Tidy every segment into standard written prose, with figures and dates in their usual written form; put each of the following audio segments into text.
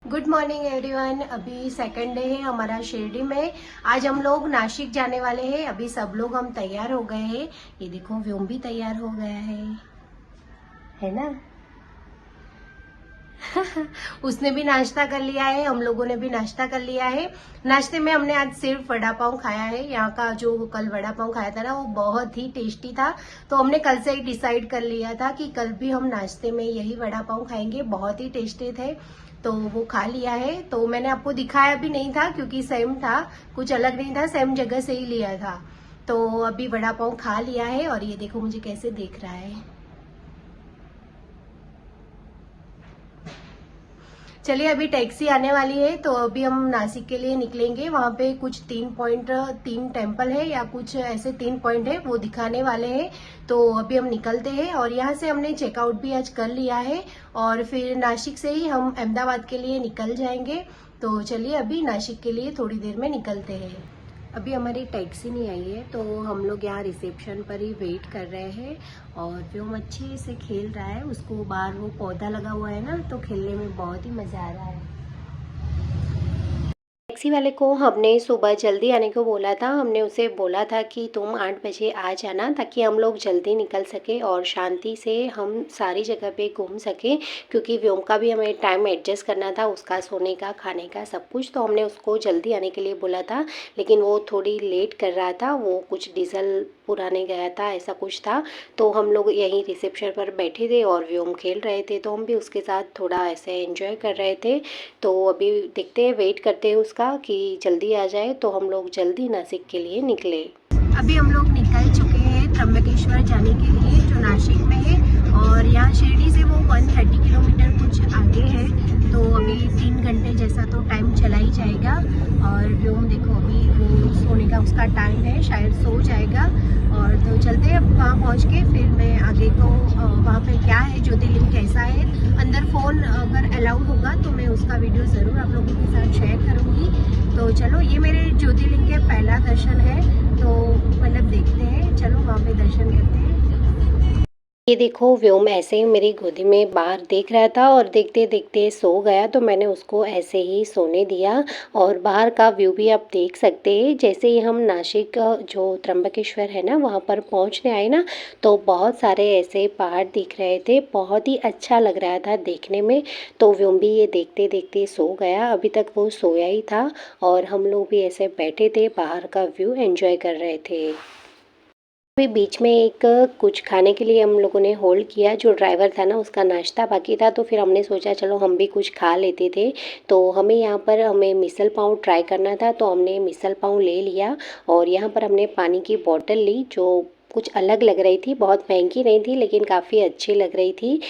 Good morning everyone. अभी second day है हमारा शिरडी में। आज हम लोग नासिक जाने वाले हैं। अभी सब लोग हम तैयार हो गए हैं। ये देखो व्योम भी तैयार हो गया है ना। उसने भी नाश्ता कर लिया है, हम लोगों ने भी नाश्ता कर लिया है। नाश्ते में हमने आज सिर्फ वड़ा पाव खाया है। यहाँ का जो कल वड़ा पाव खाया था ना, वो बहुत ही टेस्टी था। तो हमने कल से ही डिसाइड कर लिया था कि कल भी हम नाश्ते में यही वड़ा पाव खाएंगे। बहुत ही टेस्टी थे, तो वो खा लिया है। तो मैंने आपको दिखाया भी नहीं था क्योंकि सेम था, कुछ अलग नहीं था, सेम जगह से ही लिया था। तो अभी वड़ा पाव खा लिया है और ये देखो मुझे कैसे देख रहा है। चलिए, अभी टैक्सी आने वाली है तो अभी हम नासिक के लिए निकलेंगे। वहां पे कुछ 3 टेम्पल है या कुछ ऐसे 3 पॉइंट है, वो दिखाने वाले हैं। तो अभी हम निकलते हैं और यहाँ से हमने चेकआउट भी आज कर लिया है और फिर नासिक से ही हम अहमदाबाद के लिए निकल जाएंगे। तो चलिए अभी नासिक के लिए थोड़ी देर में निकलते हैं। अभी हमारी टैक्सी नहीं आई है तो हम लोग यहाँ रिसेप्शन पर ही वेट कर रहे हैं। और व्योम अच्छे से खेल रहा है, उसको बाहर वो पौधा लगा हुआ है ना, तो खेलने में बहुत ही मजा आ रहा है। टैक्सी वाले को हमने सुबह जल्दी आने को बोला था। हमने उसे बोला था कि तुम 8 बजे आ जाना ताकि हम लोग जल्दी निकल सके और शांति से हम सारी जगह पे घूम सके, क्योंकि व्योम का भी हमें टाइम एडजस्ट करना था, उसका सोने का, खाने का, सब कुछ। तो हमने उसको जल्दी आने के लिए बोला था, लेकिन वो थोड़ी लेट कर रहा था। वो कुछ डीजल पुराने गया था, ऐसा कुछ था। तो हम लोग यहीं रिसेप्शन पर बैठे थे और व्योम खेल रहे थे, तो हम भी उसके साथ थोड़ा ऐसे एंजॉय कर रहे थे। तो अभी देखते हैं, वेट करते हैं उसका कि जल्दी आ जाए। तो हम लोग जल्दी नासिक के लिए निकले। अभी हम लोग निकल चुके हैं त्र्यंबकेश्वर जाने के लिए, जो नासिक में है। और यहाँ शिरडी से वो 130 किलोमीटर कुछ आगे है। तो अभी 3 घंटे जैसा तो टाइम चला ही जाएगा। और व्योम देखो अभी वो सोने का उसका टाइम है, शायद सो जाएगा। और तो चलते हैं वहाँ पहुँच के, फिर मैं आगे को वहाँ पे क्या है, ज्योतिर्लिंग कैसा है, अंदर फ़ोन अगर अलाउड होगा तो मैं उसका वीडियो ज़रूर आप लोगों के साथ शेयर करूँगी। तो चलो, ये मेरे ज्योतिर्लिंग के पहला दर्शन है, तो मतलब देखते हैं, चलो वहाँ पे दर्शन करते हैं। ये देखो व्योम ऐसे ही मेरी गोदी में बाहर देख रहा था और देखते देखते सो गया, तो मैंने उसको ऐसे ही सोने दिया। और बाहर का व्यू भी आप देख सकते हैं। जैसे ही हम नासिक जो त्र्यंबकेश्वर है ना, वहाँ पर पहुँचने आए ना, तो बहुत सारे ऐसे पहाड़ दिख रहे थे, बहुत ही अच्छा लग रहा था देखने में। तो व्योम भी ये देखते देखते सो गया। अभी तक वो सोया ही था और हम लोग भी ऐसे बैठे थे, बाहर का व्यू एंजॉय कर रहे थे। अभी बीच में एक कुछ खाने के लिए हम लोगों ने होल्ड किया। जो ड्राइवर था ना, उसका नाश्ता बाकी था, तो फिर हमने सोचा चलो हम भी कुछ खा लेते थे। तो हमें मिसल पाव ट्राई करना था, तो हमने मिसल पाव ले लिया। और यहाँ पर हमने पानी की बोतल ली, जो कुछ अलग लग रही थी, बहुत महंगी नहीं थी लेकिन काफ़ी अच्छी लग रही थी।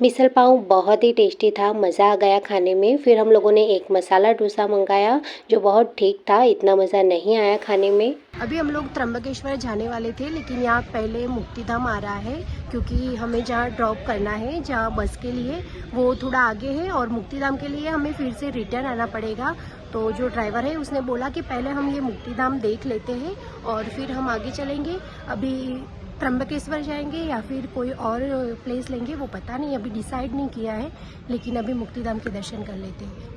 मिसल पाव बहुत ही टेस्टी था, मज़ा आ गया खाने में। फिर हम लोगों ने एक मसाला डोसा मंगाया, जो बहुत ठीक था, इतना मज़ा नहीं आया खाने में। अभी हम लोग त्र्यंबकेश्वर जाने वाले थे, लेकिन यहाँ पहले मुक्तिधाम आ रहा है, क्योंकि हमें जहाँ ड्रॉप करना है, जहाँ बस के लिए, वो थोड़ा आगे है। और मुक्तिधाम के लिए हमें फिर से रिटर्न आना पड़ेगा। तो जो ड्राइवर है उसने बोला कि पहले हम ये मुक्तिधाम देख लेते हैं और फिर हम आगे चलेंगे। अभी त्र्यंबकेश्वर जाएंगे या फिर कोई और प्लेस लेंगे, वो पता नहीं, अभी डिसाइड नहीं किया है। लेकिन अभी मुक्तिधाम के दर्शन कर लेते हैं।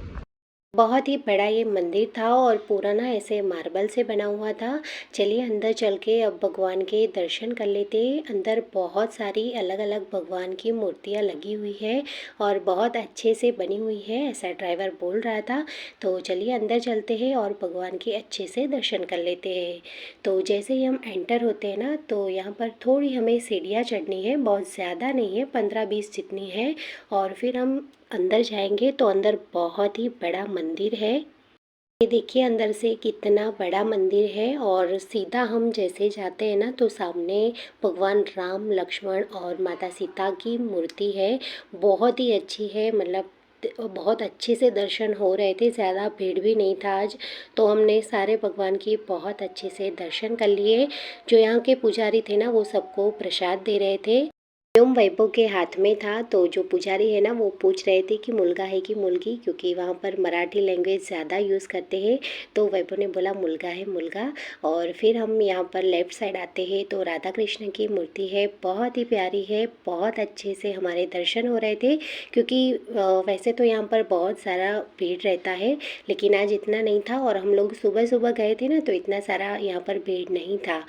बहुत ही बड़ा ये मंदिर था और पूरा ना ऐसे मार्बल से बना हुआ था। चलिए अंदर चल के अब भगवान के दर्शन कर लेते हैं। अंदर बहुत सारी अलग अलग भगवान की मूर्तियाँ लगी हुई है और बहुत अच्छे से बनी हुई है, ऐसा ड्राइवर बोल रहा था। तो चलिए अंदर चलते हैं और भगवान के अच्छे से दर्शन कर लेते हैं। तो जैसे ही हम एंटर होते हैं ना, तो यहाँ पर थोड़ी हमें सीढ़ियाँ चढ़नी है, बहुत ज़्यादा नहीं है, 15-20 जितनी है। और फिर हम अंदर जाएंगे तो अंदर बहुत ही बड़ा मंदिर है। ये देखिए अंदर से कितना बड़ा मंदिर है। और सीधा हम जैसे जाते हैं ना, तो सामने भगवान राम, लक्ष्मण और माता सीता की मूर्ति है। बहुत ही अच्छी है, मतलब बहुत अच्छे से दर्शन हो रहे थे, ज़्यादा भीड़ भी नहीं था आज। तो हमने सारे भगवान की बहुत अच्छे से दर्शन कर लिए। जो यहाँ के पुजारी थे ना, वो सबको प्रसाद दे रहे थे। व्योम वैभव के हाथ में था, तो जो पुजारी है ना वो पूछ रहे थे कि मुलगा है कि मुलगी, क्योंकि वहाँ पर मराठी लैंग्वेज ज़्यादा यूज़ करते हैं। तो वैभव ने बोला मुलगा है मुलगा। और फिर हम यहाँ पर लेफ़्ट साइड आते हैं तो राधा कृष्ण की मूर्ति है, बहुत ही प्यारी है, बहुत अच्छे से हमारे दर्शन हो रहे थे। क्योंकि वैसे तो यहाँ पर बहुत सारा भीड़ रहता है, लेकिन आज इतना नहीं था और हम लोग सुबह सुबह गए थे ना, तो इतना सारा यहाँ पर भीड़ नहीं था।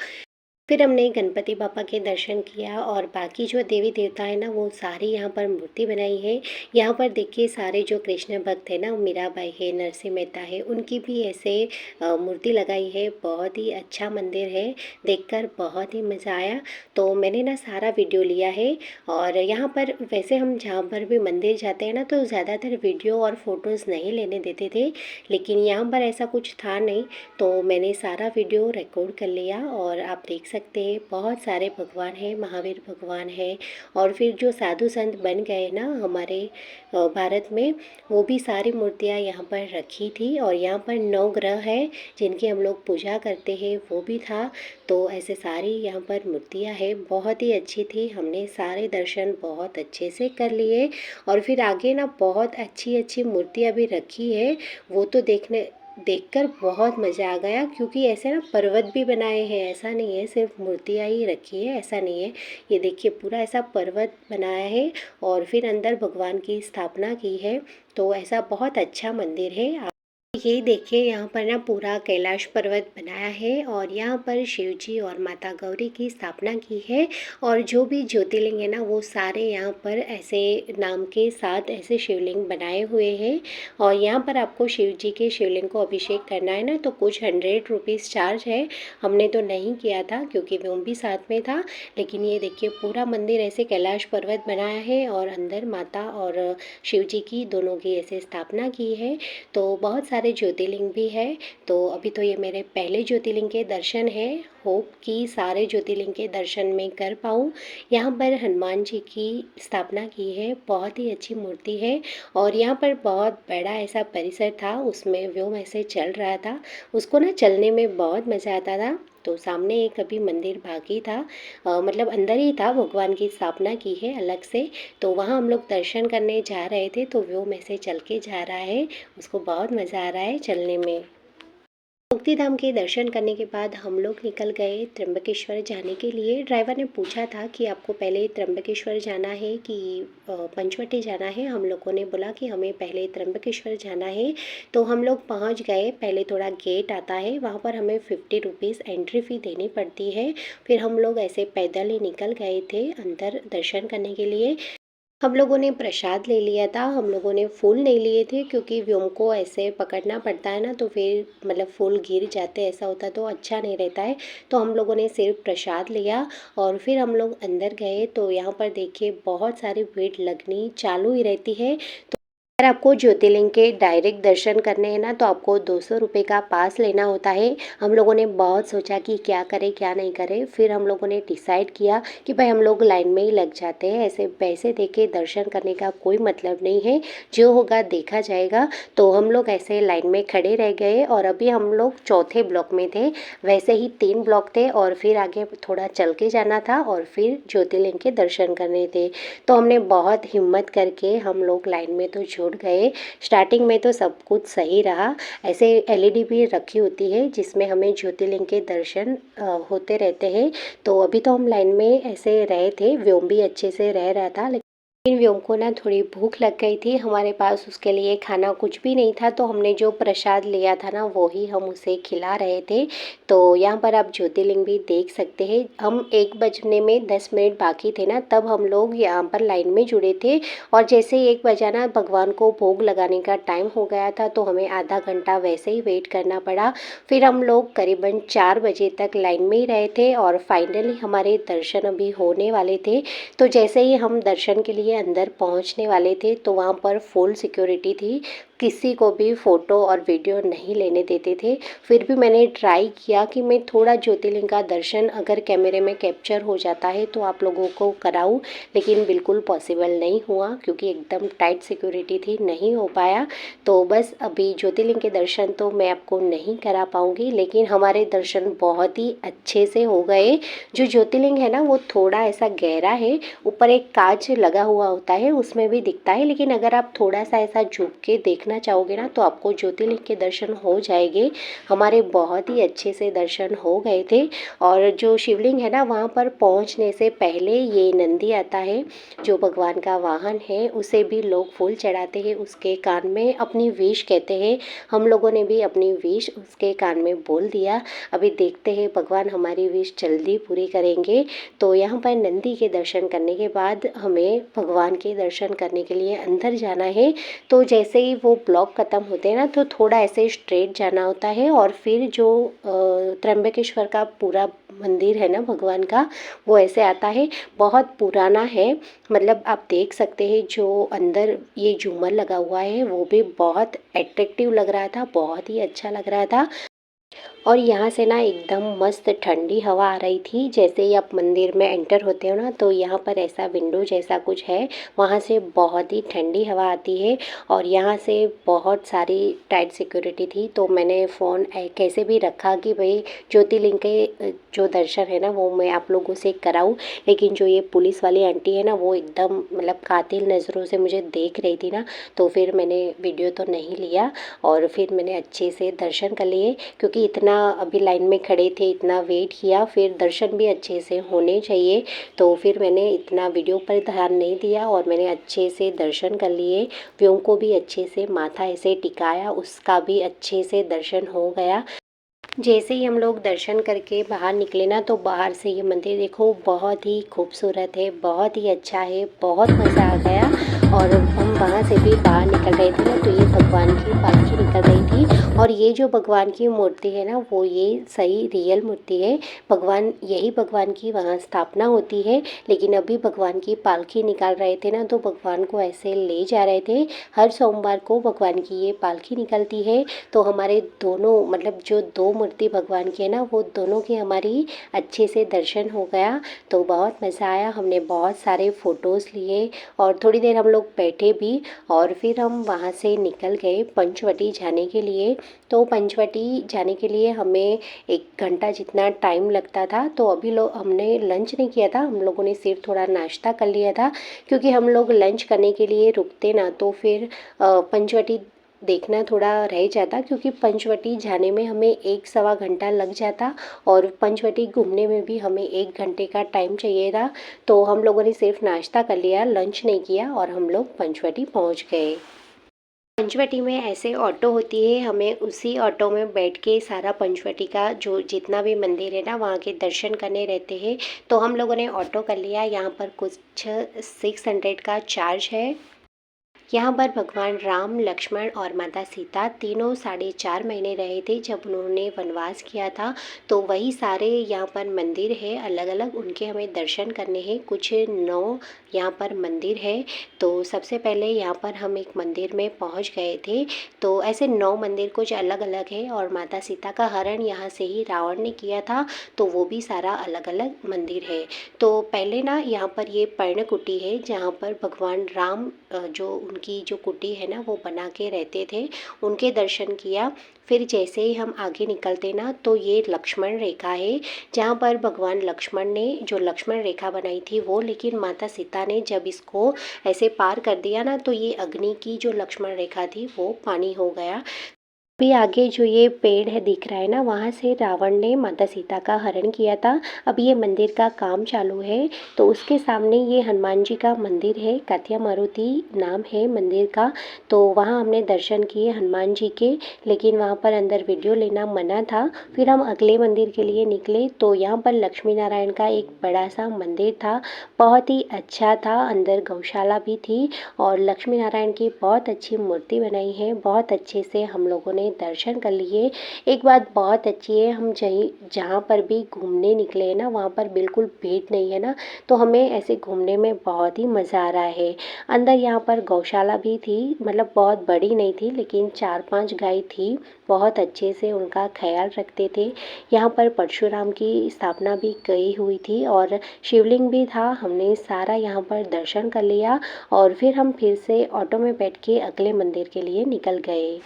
फिर हमने गणपति बापा के दर्शन किया और बाकी जो देवी देवता है ना वो सारी यहाँ पर मूर्ति बनाई है। यहाँ पर देखिए सारे जो कृष्ण भक्त है ना, मीराबाई है, नरसिंह मेहता है, उनकी भी ऐसे मूर्ति लगाई है। बहुत ही अच्छा मंदिर है, देखकर बहुत ही मज़ा आया। तो मैंने ना सारा वीडियो लिया है। और यहाँ पर वैसे हम जहाँ पर भी मंदिर जाते हैं ना तो ज़्यादातर वीडियो और फ़ोटोज़ नहीं लेने देते थे, लेकिन यहाँ पर ऐसा कुछ था नहीं, तो मैंने सारा वीडियो रिकॉर्ड कर लिया। और आप देख सकते हैं बहुत सारे भगवान हैं, महावीर भगवान है, और फिर जो साधु संत बन गए ना हमारे भारत में, वो भी सारी मूर्तियाँ यहाँ पर रखी थी। और यहाँ पर 9 ग्रह है जिनकी हम लोग पूजा करते हैं, वो भी था। तो ऐसे सारी यहाँ पर मूर्तियाँ हैं, बहुत ही अच्छी थी। हमने सारे दर्शन बहुत अच्छे से कर लिए। और फिर आगे ना बहुत अच्छी अच्छी मूर्तियाँ भी रखी है, वो तो देखकर बहुत मज़ा आ गया। क्योंकि ऐसे ना पर्वत भी बनाए हैं, ऐसा नहीं है सिर्फ मूर्तियाँ ही रखी है, ऐसा नहीं है। ये देखिए पूरा ऐसा पर्वत बनाया है और फिर अंदर भगवान की स्थापना की है। तो ऐसा बहुत अच्छा मंदिर है। ये देखिए यहाँ पर ना पूरा कैलाश पर्वत बनाया है और यहाँ पर शिव जी और माता गौरी की स्थापना की है। और जो भी ज्योतिर्लिंग है ना वो सारे यहाँ पर ऐसे नाम के साथ ऐसे शिवलिंग बनाए हुए हैं। और यहाँ पर आपको शिव जी के शिवलिंग को अभिषेक करना है ना तो कुछ 100 रुपीज़ चार्ज है। हमने तो नहीं किया था क्योंकि व्योम भी साथ में था। लेकिन ये देखिए पूरा मंदिर ऐसे कैलाश पर्वत बनाया है और अंदर माता और शिव जी की दोनों की ऐसे स्थापना की है। तो बहुत सारे ज्योतिर्लिंग भी है। तो अभी तो ये मेरे पहले ज्योतिर्लिंग के दर्शन है। होप कि सारे ज्योतिर्लिंग के दर्शन में कर पाऊँ। यहाँ पर हनुमान जी की स्थापना की है, बहुत ही अच्छी मूर्ति है। और यहाँ पर बहुत बड़ा ऐसा परिसर था, उसमें व्योम ऐसे चल रहा था, उसको ना चलने में बहुत मज़ा आता था। तो सामने एक अभी मंदिर बाकी था, मतलब अंदर ही था, भगवान की स्थापना की है अलग से। तो वहाँ हम लोग दर्शन करने जा रहे थे, तो व्योम ऐसे चल के जा रहा है, उसको बहुत मज़ा आ रहा है चलने में। मुक्तिधाम के दर्शन करने के बाद हम लोग निकल गए त्र्यंबकेश्वर जाने के लिए। ड्राइवर ने पूछा था कि आपको पहले त्र्यंबकेश्वर जाना है कि पंचवटी जाना है। हम लोगों ने बोला कि हमें पहले त्र्यंबकेश्वर जाना है। तो हम लोग पहुंच गए। पहले थोड़ा गेट आता है, वहाँ पर हमें 50 रुपीज़ एंट्री फ़ी देनी पड़ती है। फिर हम लोग ऐसे पैदल ही निकल गए थे अंदर दर्शन करने के लिए। हम लोगों ने प्रसाद ले लिया था, हम लोगों ने फूल नहीं लिए थे क्योंकि व्योम को ऐसे पकड़ना पड़ता है ना, तो फिर मतलब फूल गिर जाते, ऐसा होता तो अच्छा नहीं रहता है। तो हम लोगों ने सिर्फ प्रसाद लिया और फिर हम लोग अंदर गए। तो यहाँ पर देखिए बहुत सारी भीड़ लगनी चालू ही रहती है। अगर आपको ज्योतिर्लिंग के डायरेक्ट दर्शन करने हैं ना तो आपको 200 रुपये का पास लेना होता है। हम लोगों ने बहुत सोचा कि क्या करें क्या नहीं करें, फिर हम लोगों ने डिसाइड किया कि भाई हम लोग लाइन में ही लग जाते हैं। ऐसे पैसे दे के दर्शन करने का कोई मतलब नहीं है, जो होगा देखा जाएगा। तो हम लोग ऐसे लाइन में खड़े रह गए और अभी हम लोग चौथे ब्लॉक में थे। वैसे ही 3 ब्लॉक थे और फिर आगे थोड़ा चल के जाना था और फिर ज्योतिर्लिंग के दर्शन करने थे। तो हमने बहुत हिम्मत करके हम लोग लाइन में तो जुट गए। स्टार्टिंग में तो सब कुछ सही रहा। ऐसे एलईडी भी रखी होती है जिसमें हमें ज्योतिर्लिंग के दर्शन होते रहते हैं। तो अभी तो हम लाइन में ऐसे रहे थे, व्योम भी अच्छे से रह रहा था। लेकिन व्योम को ना थोड़ी भूख लग गई थी, हमारे पास उसके लिए खाना कुछ भी नहीं था। तो हमने जो प्रसाद लिया था ना वो ही हम उसे खिला रहे थे। तो यहाँ पर आप ज्योतिर्लिंग भी देख सकते हैं। हम 1 बजने में 10 मिनट बाकी थे ना, तब हम लोग यहाँ पर लाइन में जुड़े थे। और जैसे ही 1 बजा ना, भगवान को भोग लगाने का टाइम हो गया था, तो हमें आधा घंटा वैसे ही वेट करना पड़ा। फिर हम लोग करीबन 4 बजे तक लाइन में ही रहे थे और फाइनली हमारे दर्शन अभी होने वाले थे। तो जैसे ही हम दर्शन के लिए अंदर पहुंचने वाले थे तो वहाँ पर फुल सिक्योरिटी थी, किसी को भी फ़ोटो और वीडियो नहीं लेने देते थे। फिर भी मैंने ट्राई किया कि मैं थोड़ा ज्योतिर्लिंग का दर्शन अगर कैमरे में कैप्चर हो जाता है तो आप लोगों को कराऊं, लेकिन बिल्कुल पॉसिबल नहीं हुआ क्योंकि एकदम टाइट सिक्योरिटी थी, नहीं हो पाया। तो बस अभी ज्योतिर्लिंग के दर्शन तो मैं आपको नहीं करा पाऊँगी, लेकिन हमारे दर्शन बहुत ही अच्छे से हो गए। जो ज्योतिर्लिंग है ना वो थोड़ा ऐसा गहरा है, ऊपर एक कांच लगा हुआ होता है उसमें भी दिखता है, लेकिन अगर आप थोड़ा सा ऐसा झुक के देखना चाहोगे ना तो आपको ज्योतिर्लिंग के दर्शन हो जाएंगे। हमारे बहुत ही अच्छे से दर्शन हो गए थे। और जो शिवलिंग है ना वहाँ पर पहुँचने से पहले ये नंदी आता है जो भगवान का वाहन है, उसे भी लोग फूल चढ़ाते हैं, उसके कान में अपनी विश कहते हैं। हम लोगों ने भी अपनी विश उसके कान में बोल दिया। अभी देखते हैं भगवान हमारी विश जल्दी पूरी करेंगे। तो यहाँ पर नंदी के दर्शन करने के बाद हमें भगवान के दर्शन करने के लिए अंदर जाना है। तो जैसे ही वो ब्लॉक ख़त्म होते हैं ना तो थोड़ा ऐसे स्ट्रेट जाना होता है और फिर जो त्र्यंबकेश्वर का पूरा मंदिर है ना भगवान का, वो ऐसे आता है। बहुत पुराना है, मतलब आप देख सकते हैं जो अंदर ये झूमर लगा हुआ है वो भी बहुत एट्रैक्टिव लग रहा था, बहुत ही अच्छा लग रहा था। और यहाँ से ना एकदम मस्त ठंडी हवा आ रही थी। जैसे ही आप मंदिर में एंटर होते हो ना तो यहाँ पर ऐसा विंडो जैसा कुछ है, वहाँ से बहुत ही ठंडी हवा आती है। और यहाँ से बहुत सारी टाइट सिक्योरिटी थी, तो मैंने फ़ोन कैसे भी रखा कि भाई ज्योतिर्लिंग के जो दर्शन है ना वो मैं आप लोगों से कराऊँ। लेकिन जो ये पुलिस वाली आंटी है ना वो एकदम मतलब कातिल नज़रों से मुझे देख रही थी ना, तो फिर मैंने वीडियो तो नहीं लिया और फिर मैंने अच्छे से दर्शन कर लिए। क्योंकि इतना अभी लाइन में खड़े थे, इतना वेट किया, फिर दर्शन भी अच्छे से होने चाहिए, तो फिर मैंने इतना वीडियो पर ध्यान नहीं दिया और मैंने अच्छे से दर्शन कर लिए। व्योम को भी अच्छे से माथा ऐसे टिकाया, उसका भी अच्छे से दर्शन हो गया। जैसे ही हम लोग दर्शन करके बाहर निकले ना तो बाहर से ये मंदिर देखो बहुत ही खूबसूरत है, बहुत ही अच्छा है, बहुत मज़ा आ गया। और हम वहाँ से भी बाहर निकल रहे थे ना तो ये भगवान की पालकी निकल रही थी। और ये जो भगवान की मूर्ति है ना वो ये सही रियल मूर्ति है। भगवान यही भगवान की वहाँ स्थापना होती है, लेकिन अभी भगवान की पालकी निकाल रहे थे ना तो भगवान को ऐसे ले जा रहे थे। हर सोमवार को भगवान की ये पालकी निकलती है। तो हमारे दोनों मतलब जो दो मूर्ति भगवान की है ना वो दोनों की हमारी अच्छे से दर्शन हो गया। तो बहुत मज़ा आया, हमने बहुत सारे फ़ोटोज़ लिए और थोड़ी देर हम लोग बैठे भी। और फिर हम वहाँ से निकल गए पंचवटी जाने के लिए। तो पंचवटी जाने के लिए हमें 1 घंटा जितना टाइम लगता था। तो अभी लोग हमने लंच नहीं किया था, हम लोगों ने सिर्फ थोड़ा नाश्ता कर लिया था, क्योंकि हम लोग लंच करने के लिए रुकते ना तो फिर पंचवटी देखना थोड़ा रह जाता, क्योंकि पंचवटी जाने में हमें 1 सवा घंटा लग जाता और पंचवटी घूमने में भी हमें 1 घंटे का टाइम चाहिए था। तो हम लोगों ने सिर्फ नाश्ता कर लिया, लंच नहीं किया और हम लोग पंचवटी पहुंच गए। पंचवटी में ऐसे ऑटो होती है, हमें उसी ऑटो में बैठ के सारा पंचवटी का जो जितना भी मंदिर है ना वहाँ के दर्शन करने रहते हैं। तो हम लोगों ने ऑटो कर लिया, यहाँ पर कुछ 600 का चार्ज है। यहाँ पर भगवान राम, लक्ष्मण और माता सीता तीनों 4.5 महीने रहे थे जब उन्होंने वनवास किया था। तो वही सारे यहाँ पर मंदिर है अलग अलग, उनके हमें दर्शन करने हैं। कुछ 9 यहाँ पर मंदिर है। तो सबसे पहले यहाँ पर हम एक मंदिर में पहुँच गए थे। तो ऐसे 9 मंदिर कुछ अलग अलग है और माता सीता का हरण यहाँ से ही रावण ने किया था, तो वो भी सारा अलग अलग मंदिर है। तो पहले ना यहाँ पर ये पर्णकुटी है जहाँ पर भगवान राम जो उनकी जो कुटी है ना वो बना के रहते थे, उनके दर्शन किया। फिर जैसे ही हम आगे निकलते ना तो ये लक्ष्मण रेखा है जहाँ पर भगवान लक्ष्मण ने जो लक्ष्मण रेखा बनाई थी वो, लेकिन माता सीता ने जब इसको ऐसे पार कर दिया ना तो ये अग्नि की जो लक्ष्मण रेखा थी वो पानी हो गया। अभी आगे जो ये पेड़ है दिख रहा है ना वहाँ से रावण ने माता सीता का हरण किया था। अब ये मंदिर का काम चालू है। तो उसके सामने ये हनुमान जी का मंदिर है, कातिया मारुति नाम है मंदिर का। तो वहाँ हमने दर्शन किए हनुमान जी के, लेकिन वहाँ पर अंदर वीडियो लेना मना था। फिर हम अगले मंदिर के लिए निकले। तो यहाँ पर लक्ष्मी नारायण का एक बड़ा सा मंदिर था, बहुत ही अच्छा था, अंदर गौशाला भी थी और लक्ष्मी नारायण की बहुत अच्छी मूर्ति बनाई है। बहुत अच्छे से हम लोगों ने हमने दर्शन कर लिए। एक बात बहुत अच्छी है, हम जहाँ पर भी घूमने निकले हैं ना, वहाँ पर बिल्कुल भीड़ नहीं है ना, तो हमें ऐसे घूमने में बहुत ही मज़ा आ रहा है। अंदर यहाँ पर गौशाला भी थी, मतलब बहुत बड़ी नहीं थी लेकिन 4-5 गाय थी, बहुत अच्छे से उनका ख्याल रखते थे। यहाँ पर परशुराम की स्थापना भी की हुई थी और शिवलिंग भी था। हमने सारा यहाँ पर दर्शन कर लिया और फिर से ऑटो में बैठ के अगले मंदिर के लिए निकल गए।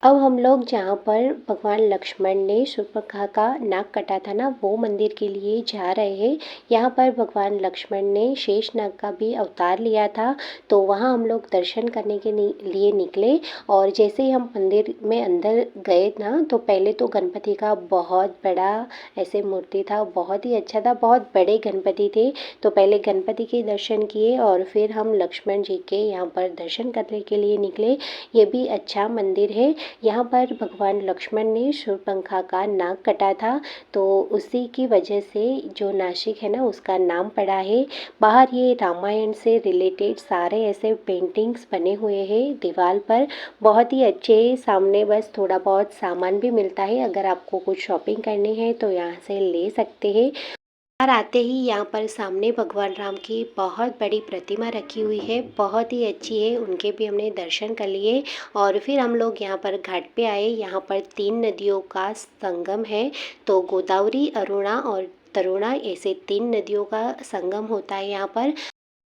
अब हम लोग जहाँ पर भगवान लक्ष्मण ने शूर्पणखा का नाक कटा था ना, वो मंदिर के लिए जा रहे हैं। यहाँ पर भगवान लक्ष्मण ने शेषनाग का भी अवतार लिया था, तो वहाँ हम लोग दर्शन करने के लिए निकले। और जैसे ही हम मंदिर में अंदर गए ना, तो पहले तो गणपति का बहुत बड़ा ऐसे मूर्ति था, बहुत ही अच्छा था, बहुत बड़े गणपति थे। तो पहले गणपति के दर्शन किए और फिर हम लक्ष्मण जी के यहाँ पर दर्शन करने के लिए निकले। ये भी अच्छा मंदिर है। यहाँ पर भगवान लक्ष्मण ने शूर्पणखा का नाक कटा था, तो उसी की वजह से जो नासिक है ना, उसका नाम पड़ा है। बाहर ये रामायण से रिलेटेड सारे ऐसे पेंटिंग्स बने हुए हैं दीवार पर, बहुत ही अच्छे। सामने बस थोड़ा बहुत सामान भी मिलता है, अगर आपको कुछ शॉपिंग करनी है तो यहाँ से ले सकते हैं। और आते ही यहाँ पर सामने भगवान राम की बहुत बड़ी प्रतिमा रखी हुई है, बहुत ही अच्छी है, उनके भी हमने दर्शन कर लिए। और फिर हम लोग यहाँ पर घाट पे आए। यहाँ पर 3 नदियों का संगम है, तो गोदावरी, अरुणा और तरुणा, ऐसे 3 नदियों का संगम होता है यहाँ पर।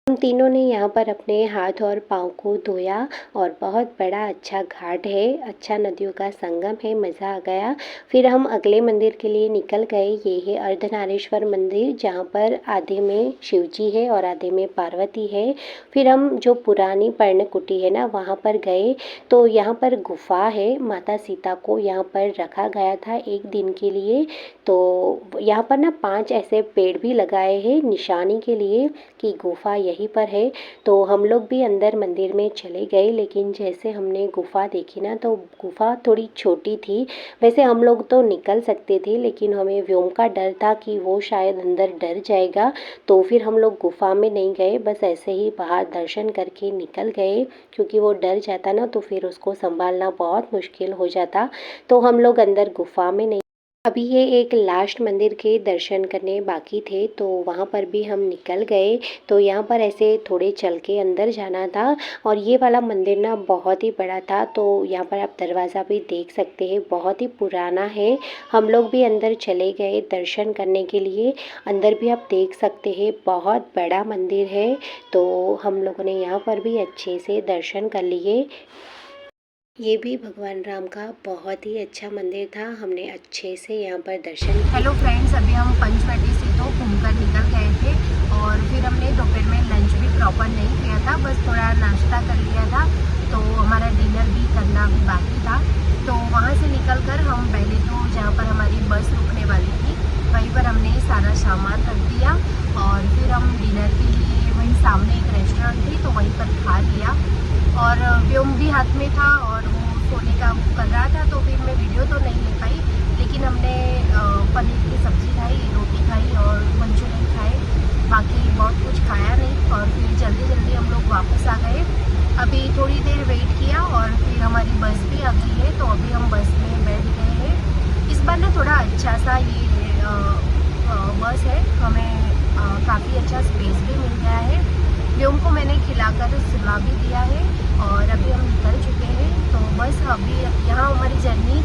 हम तीनों ने यहाँ पर अपने हाथ और पाँव को धोया और बहुत बड़ा अच्छा घाट है, अच्छा नदियों का संगम है, मज़ा आ गया। फिर हम अगले मंदिर के लिए निकल गए। ये है अर्धनारीश्वर मंदिर, जहाँ पर आधे में शिव जी है और आधे में पार्वती है। फिर हम जो पुरानी पर्णकुटी है ना, वहाँ पर गए, तो यहाँ पर गुफा है। माता सीता को यहाँ पर रखा गया था एक दिन के लिए। तो यहाँ पर ना 5 ऐसे पेड़ भी लगाए हैं निशानी के लिए कि गुफा यहीं पर है। तो हम लोग भी अंदर मंदिर में चले गए, लेकिन जैसे हमने गुफा देखी ना, तो गुफा थोड़ी छोटी थी। वैसे हम लोग तो निकल सकते थे, लेकिन हमें व्योम का डर था कि वो शायद अंदर डर जाएगा, तो फिर हम लोग गुफा में नहीं गए, बस ऐसे ही बाहर दर्शन करके निकल गए। क्योंकि वो डर जाता ना, तो फिर उसको संभालना बहुत मुश्किल हो जाता, तो हम लोग अंदर गुफा में नहीं। अभी ये एक लास्ट मंदिर के दर्शन करने बाकी थे, तो वहाँ पर भी हम निकल गए। तो यहाँ पर ऐसे थोड़े चल के अंदर जाना था, और ये वाला मंदिर ना बहुत ही बड़ा था। तो यहाँ पर आप दरवाज़ा भी देख सकते हैं, बहुत ही पुराना है। हम लोग भी अंदर चले गए दर्शन करने के लिए। अंदर भी आप देख सकते हैं, बहुत बड़ा मंदिर है। तो हम लोगों ने यहाँ पर भी अच्छे से दर्शन कर लिए। ये भी भगवान राम का बहुत ही अच्छा मंदिर था, हमने अच्छे से यहाँ पर दर्शन किए। हेलो फ्रेंड्स, अभी हम पंचवटी से तो घूमकर निकल गए थे और फिर हमने दोपहर में लंच भी प्रॉपर नहीं किया था, बस थोड़ा नाश्ता कर लिया था। तो हमारा डिनर भी करना भी बाकी था। तो वहाँ से निकलकर हम पहले तो जहाँ पर हमारी बस रुकने वाली थी, वहीं पर हमने सारा सामान रख दिया और फिर हम डिनर के लिए वहीं सामने एक रेस्टोरेंट थी, तो वहीं पर खा लिया। और व्योम भी हाथ में था और वो सोने का कर रहा था, तो फिर मैं वीडियो तो नहीं ले पाई, लेकिन हमने पनीर की सब्ज़ी खाई, रोटी खाई और मंचूरियन खाए। बाकी बहुत कुछ खाया नहीं और फिर जल्दी जल्दी हम लोग वापस आ गए। अभी थोड़ी देर वेट किया और फिर हमारी बस भी आ गई है, तो अभी हम बस में बैठ गए हैं। इस बार ना थोड़ा अच्छा सा ये बस है, हमें काफ़ी अच्छा स्पेस भी मिल गया है। व्योम को मैंने खिलाकर सुला भी दिया है और अभी हम निकल चुके हैं। तो बस अभी यहाँ हमारी जर्नी